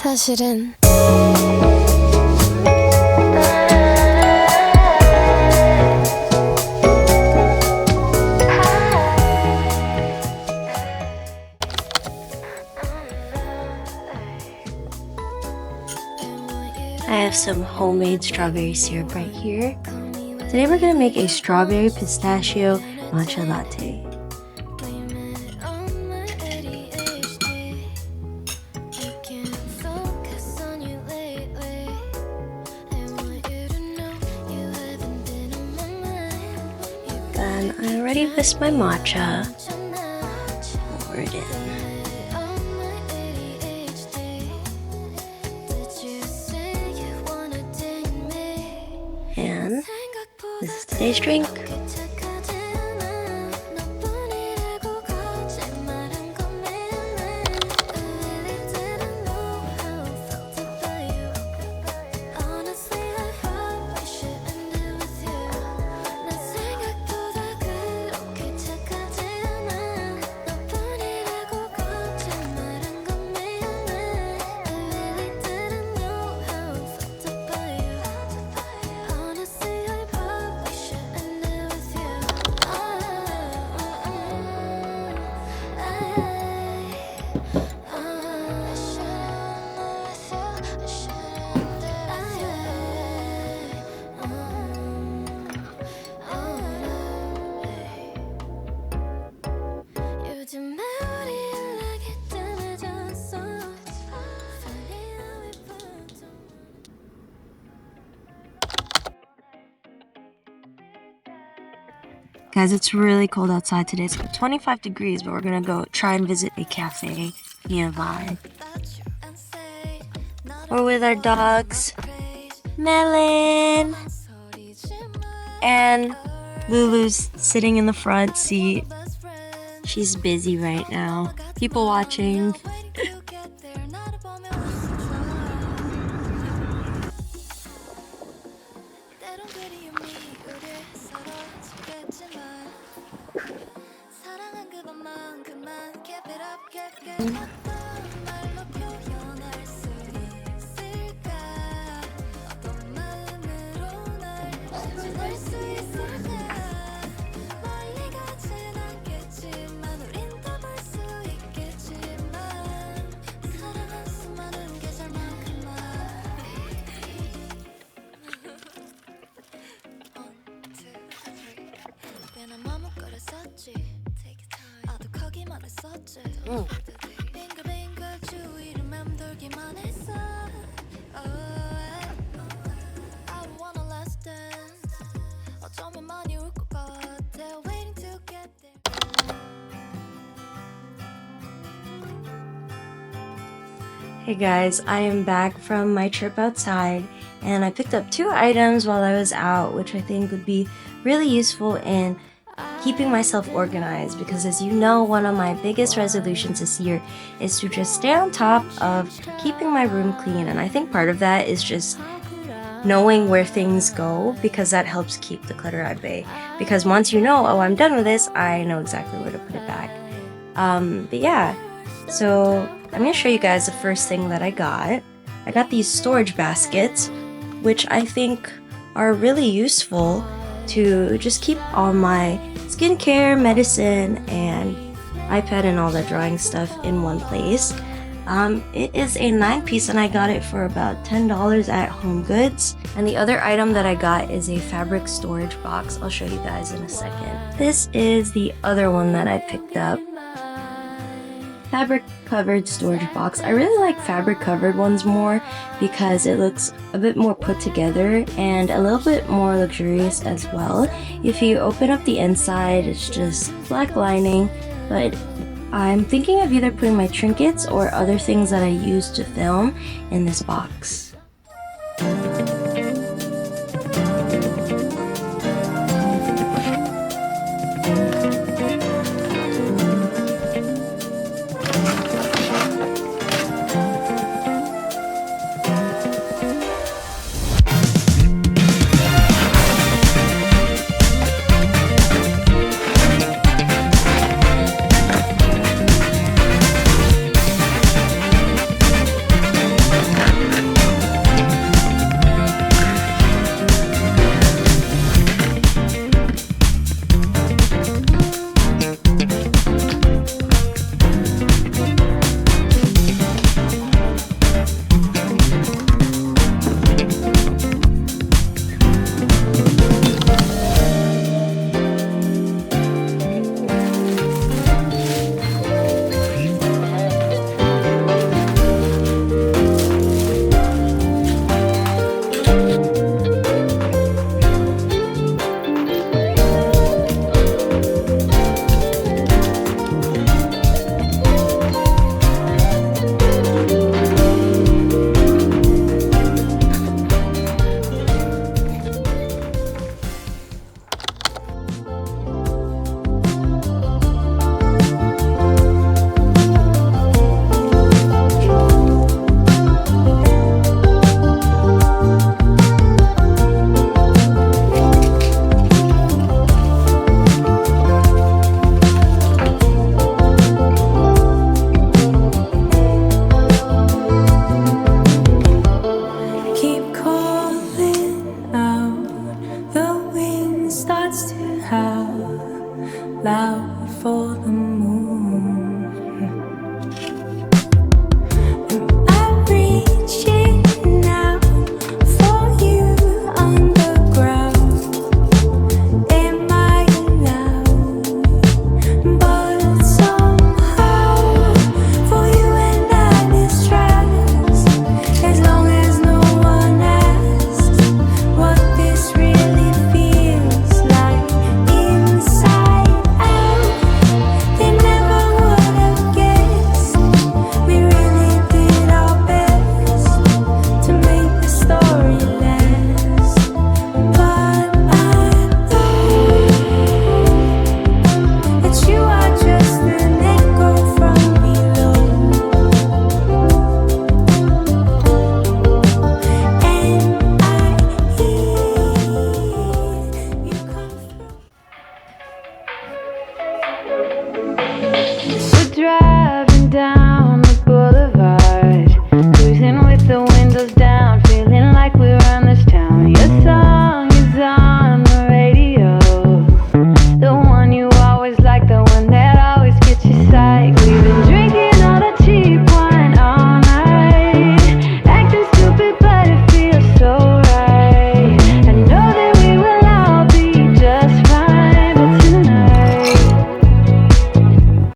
사실은 I have some homemade strawberry syrup right here. Today we're gonna make a strawberry pistachio matcha latte. Then I already whisked my matcha. Pour it in. And this is today's drink. Guys, it's really cold outside today. It's 25 degrees, but we're gonna go try and visit a cafe nearby. We're with our dogs, Melon, and Lulu's sitting in the front seat. She's busy right now. People watching. Hey guys, I am back from my trip outside and I picked up 2 items while I was out, which I think would be really useful in keeping myself organized, because as you know, one of my biggest resolutions this year is to just stay on top of keeping my room clean, and I think part of that is just knowing where things go, because that helps keep the clutter at bay. Because once you know, oh, I'm done with this, I know exactly where to put it back. But yeah, so I'm gonna show you guys the first thing that I got. I got these storage baskets, which I think are really useful to just keep all my skincare, medicine, and iPad and all that drawing stuff in one place. It is a 9-piece and I got it for about $10 at Home Goods. And the other item that I got is a fabric storage box. I'll show you guys in a second. This is the other one that I picked up. Fabric covered storage box. I really like fabric covered ones more because it looks a bit more put together and a little bit more luxurious as well. If you open up the inside, it's just black lining, but I'm thinking of either putting my trinkets or other things that I use to film in this box. for the moon.